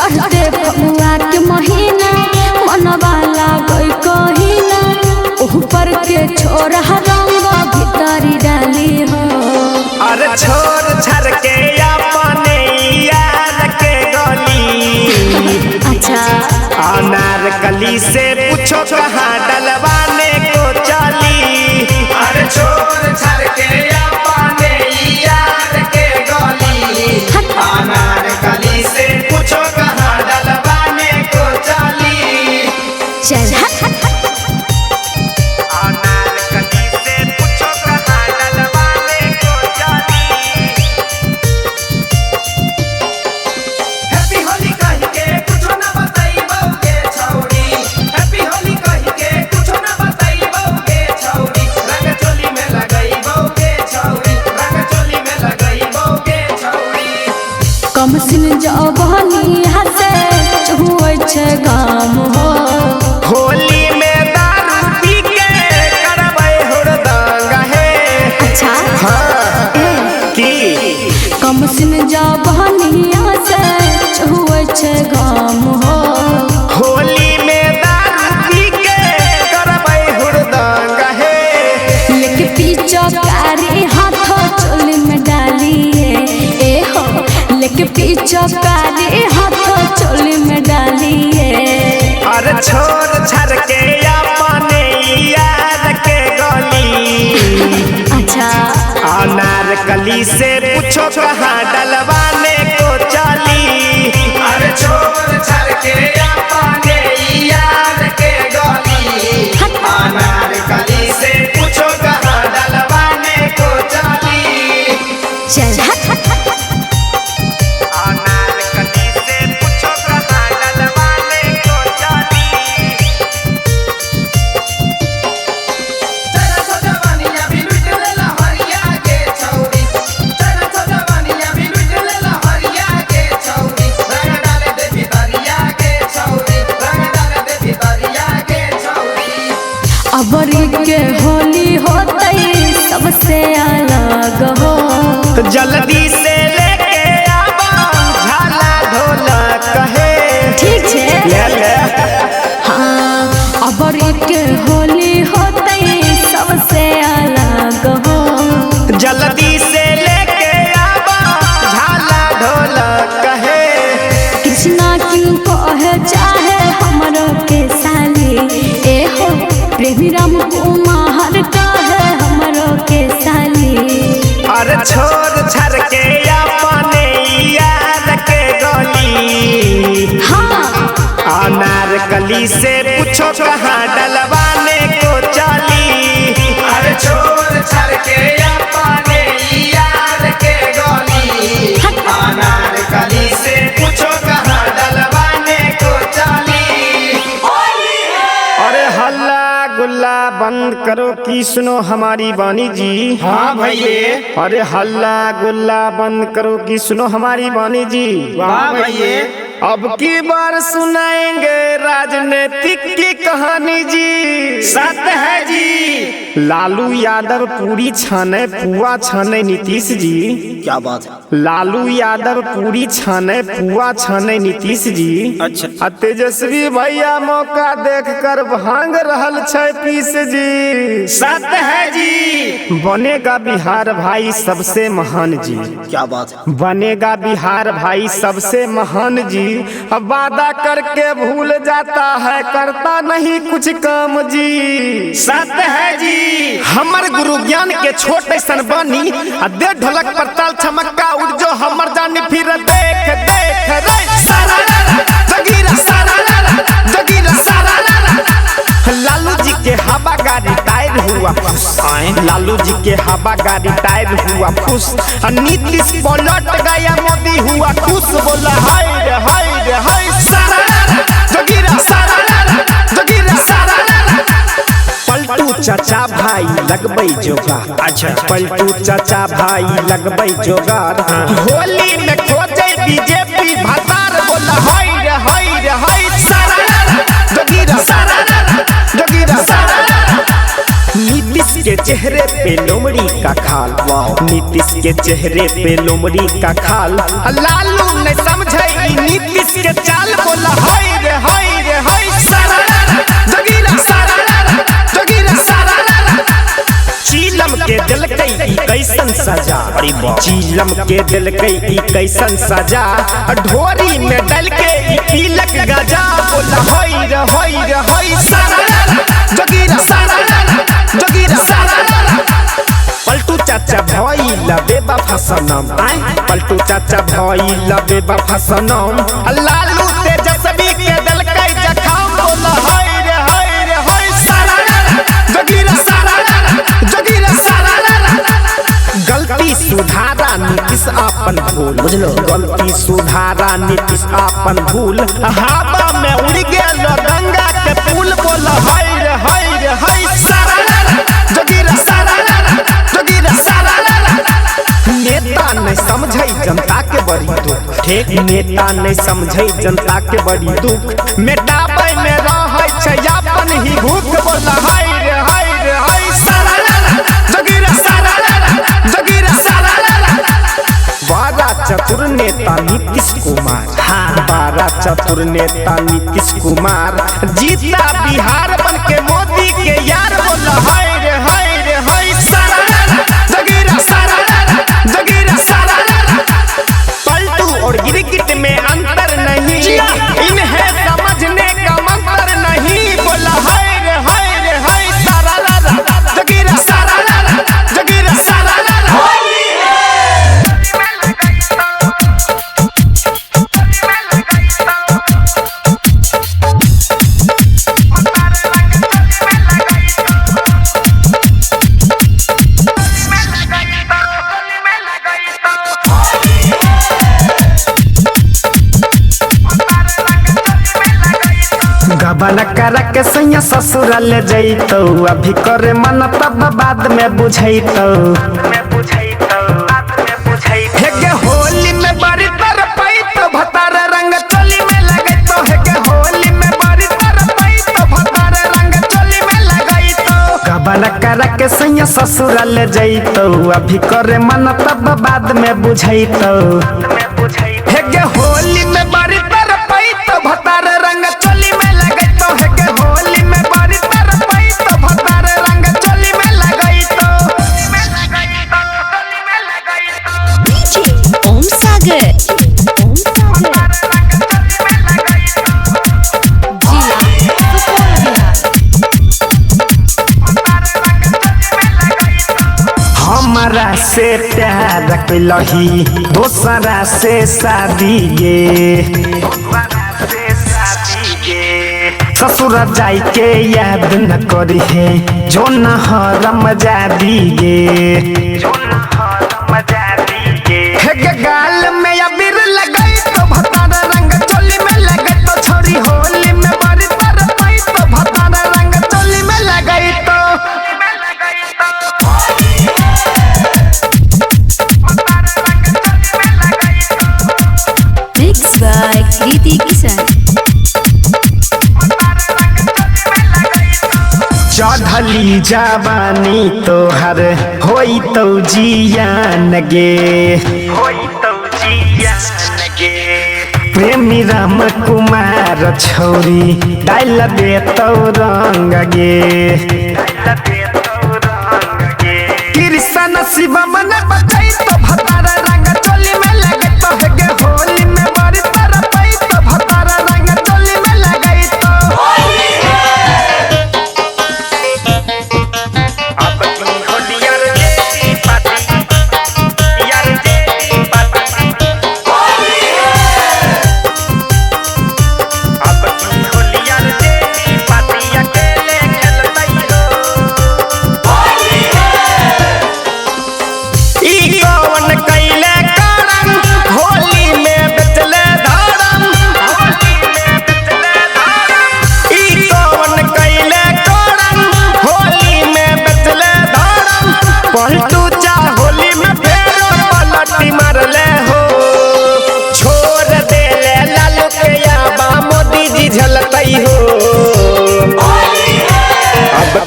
चढ़ते फगुआ के महीना मनवाला गई कहीना ऊपर के छोरा रंग भीतरी डाली हो। अरे छोड़ छर के अपने यार के गली अच्छा अनारकली से पूछो कहाँ डलवाने को चली। अरे छोड़ छर के अपने यार के गली अनारकली से पूछो कहाँ डलवाने को चली। चल अनारकली से पूछो कहाँ डलवाने को चली। हैप्पी होली कह के कुछो ना बताइबो के छौरी। हैप्पी होली कह के कुछो ना बताइबो के छौरी। रंग चोली में लगाइबो के छौरी। रंग चोली में लगाइबो के छौरी। कम सिन जवानी हसे चुहुए छे गाम हो। होली में दारू पी के करबै हुड़दंग है। अच्छा हाँ की कम सिन जवानी हसे चुहुए छे गाम हो। होली में दारू पी के करबै हुड़दंग है। लेके पीछो कारी हाथों चोली में डालिए ए हो। लेके पीछो कारी हाथों चोली में डालिए। अरे छोड़ छर के अपने यार के गली अच्छा अनारकली से पूछो कहाँ डलवाने को चली। अरे छोड़ छर के अपने यार के गली अनारकली से पूछो कहाँ डलवाने को चली। चल अनारकली से पूछो कहाँ डलवाने को चली। चला तो जवानिया भी लुट लेला हरिया के छौरी। चला तो जवानिया भी लुट लेला हरिया के छौरी। रंग डाले दे भितरिया के छौरी। रंग डाले दे भितरिया के छौरी। अबरी के होली होतई सबसे अलग हो। जल्दी से लेके आवा झाला ढोलक है। ठीक छे ले ले हाँ अबरी के होली होतई सबसे अलग हो। जल्दी से लेके आवा झाला ढोलक है। कृष्णा क्यों कहे चाहे हमरो के साली ए हो। प्रेमी राम कुमार कहे हमरो के साली। अरे छोड़ छर के अपने यार के गली हाँ अनारकली से पूछो कहाँ डलवाने को चली। अरे छोड़ छर के अपने यार के गली अनारकली से पूछो कहाँ डलवाने को चली। अरे हल्ला गुल्ला बंद करो की सुनो हमारी वाणी जी। हाँ भैये। अरे हल्ला गुल्ला बंद करो की सुनो हमारी वाणी जी। वाह भैये। अब की बार सुनाएंगे राजनीतिक की कहानी जी। सत है जी। लालू यादव पूरी छाने पुआ छाने नीतीश जी। क्या बात है। लालू यादव पूरी छाने पुआ छाने नीतीश जी। अच्छा। तेजस्वी भैया मौका देख कर भांग रहल छै पीस जी। सत है जी। बनेगा बिहार भाई सबसे महान जी। क्या बात है। बनेगा बिहार भाई सबसे महान जी। अब वादा करके भूल जाता है करता नहीं कुछ काम जी। सत है जी। हमर गुरु ज्ञान के छोटे सन बनी दे ढोलक पर ताल चमक्का उड़ जो हमर जानी फिर देख देख रे सारा जगीरा सारा जगीरा सारा। लालू जी के हवा गाड़ी टायर हुआ खुश। लालू जी के हवा गाड़ी टायर हुआ खुश। नीतीश पलट गया मोदी हुआ खुश। बोला हाय रे हाय रे हाय सारा जगीरा सारा जगीरा सारा। पलटू चाचा भाई लगबै जोगार। अच्छा। पलटू चाचा भाई लगबै जोगार। होली में खोजे बीजेपी भतार। बोला हाय रे हाय रे हाय सारा जगीरा सारा जगीरा सारा। नीतीश के चेहरे पे लोमड़ी का खाल। नीतीश के चेहरे पे लोमड़ी का खाल। लालू ने समझे नीतीश के चाल। सजा। चीलम के दिल के ई कैसन सजा, ढोरी में डल के ई पीलक गजा। बोला होई रे होई रे होई सारा जोगीरा सारा जोगीरा सारा। पलटू चाचा भई लबे बाफा सनम, पलटू चाचा भई लबे बाफा सनम। लालू तेजस्वी के दिल के जखम। बोला होई रे होई सारा जोगीरा सारा जोगीरा सारा। गलती सुधारा नीतीश आपन भूल, गलती सुधारा नीतीश आपन भूल। हवा में उड़ गेल गंगा के पुल। बोला हाय रे सारा जोगीरा सारा जोगीरा सारा। नेता नहीं समझे जनता के बड़ी दुख, ठीक नेता नहीं समझे जनता के बड़ी दुख। मेटाबै में रहै छै अपन ही भूख। बोला हाय रे सारा जोगीरा सारा जोगीरा सारा। बड़ा चतुर नेता नीतीश कुमार, हाँ बड़ा चतुर नेता नीतीश कुमार। जीता बिहार बन के मोदी के यार। बोला हाय रे सारा जोगीरा सारा जोगीरा सारा। पलटू और गिरगिट में अंतर नहीं, इन्हें समझने का मंत्र नहीं। बोला हाय रे सारा जोगीरा सारा जोगीरा सारा। गबन कर के सैया ससुराल जैतौ, अभी करे मन तब बाद में बुझैतौ। हेगे होली में बड़ी तर पैतो भतार रंग चोली में लगैतो। हेगे होली में बड़ी तर पैतो भतार रंग चोली में लगैतो। गबन कर के सैया ससुराल जैतौ, अभी करे मन तब बाद में बुझैतौ। हेगे होली में बड़ी तर पैतो भतार रंग चोली में लगैतो। हेगे होली में बड़ी तर पैतो भतार रंग चोली में लगैतो। डीजे ओम सागर हमारा से प्यार कैलही दोसरा से शादी गे। ससुर जाय के याद न करी है जो न हरम जादी गे। हेगे गाल में अबीर लगाई तो भतार रंग चोली में लगे तो। छोरी होली में बड़ी तर पाई तो भतार रंग चोली में लगाई तो। Mix by Kriti Kishan. चढ़ली जवानी तोहर होई तो जियान गे। प्रेमी राम कुमार छोरी डाल दे तो रंग गे। कृष्ण शिव मन बचाई तो भतार रंग चोली में लगे तो। हेगे होली में बड़ी तर पाई तो भतार रंग चोली में लगाई तो।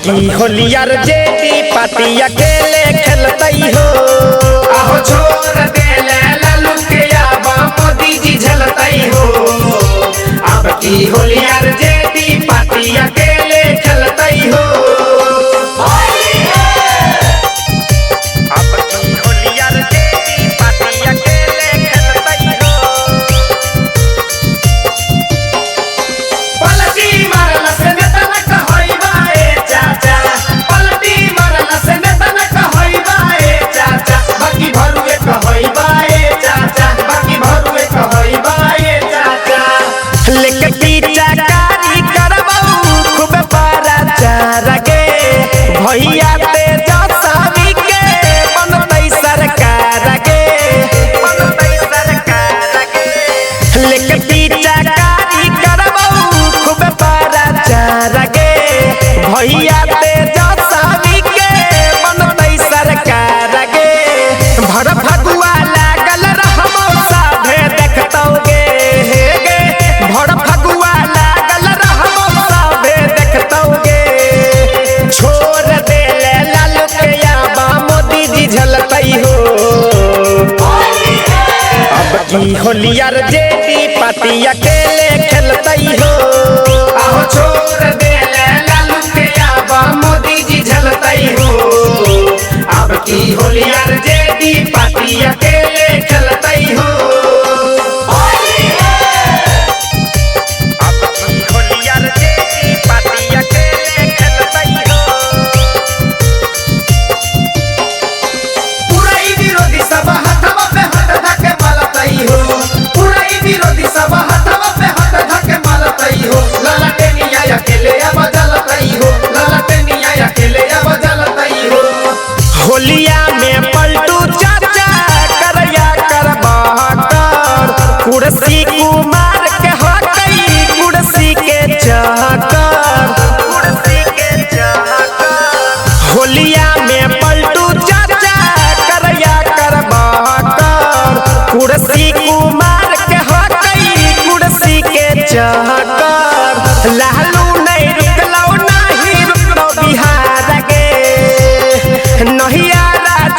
की होलियार जेती पार्टी अकेले खेलतई हो। आहो छोड़ देले लालू के आबा मोदी जी झलतई हो। अब की होलियार जेती पार्टी अकेले खेलतई हो। अब की होलियार लेके पीछा कारी करबऊ खूब बड़ा चार गे भैया तेजस्वी के बनतई सरकार गे लेके पीछा कारी करबऊ खूब बड़ा चार गे भैया तेजस्वी के बनतई सरकार गे भर फगुआ लागल रहबो साभे देखतौगे भर फगुआ लागल रहबो साभे देखतौगे छोड़ देले लालू के आबा मोदी जी झलतई हो अब की होलियर जेडी पार्टी अकेले खेलतई हो आहो छोड़ देले लालू के आबा मोदी जी झलतई हो अब की होलियर जेडी पार्टी अकेले खेलतई हो अब की होलियर जेडी पार्टी अकेले खेलतई हो पूरा ही विरोधी सब हथवा पे हाथ धके मलतई हो पूरा ही विरोधी सब हथवा पे हाथ धके मलतई हो ललटेनिया अकेले अब जलतई हो ललटेनिया अकेले अब जलतई हो होलिया में पलटू चाचा करया कर बहकर कुर्सी कुमार के हकई कुर्सी के चहकर होलिया में पलटू चाचा करया कर बहकर कुर्सी कुमार के हकई कुर्सी के चहकर लालू नहीं रुकलौ नहीं रुकलौ बिहार गे नहिया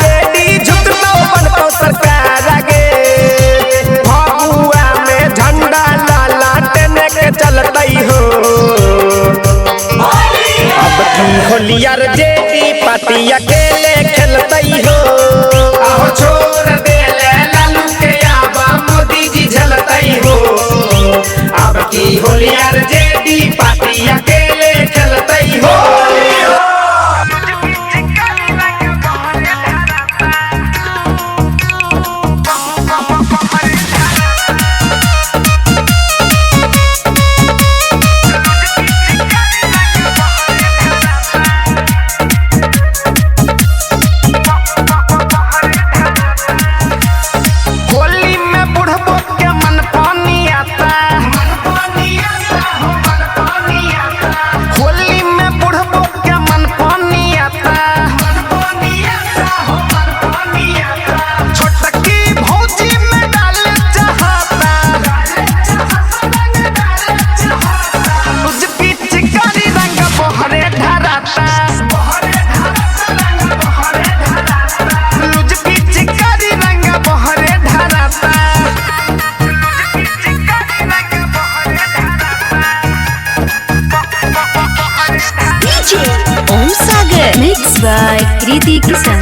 जेडी झुकलौ बनतौ सरकार गे फगुआ में झंडा लालटेन के चलतई हो अब की होलियर जेडी पार्टी अकेले खेलतई हो आहो छोड़ देले लालू के आबा मोदी जी झलतई हो अब की होलियर जेडी पार्टी अकेले खेलतई हो होली में बुढ़बो के मन पानी आता होली में बुढ़बो के मन पानी आता छोटकी भौजी में डाले चाहता लुज पिचकारी रंग बहरे धराता लुज पिचकारी रंग बहरे धराता DJ Om Sagar. Mixed by Kriti Kisan.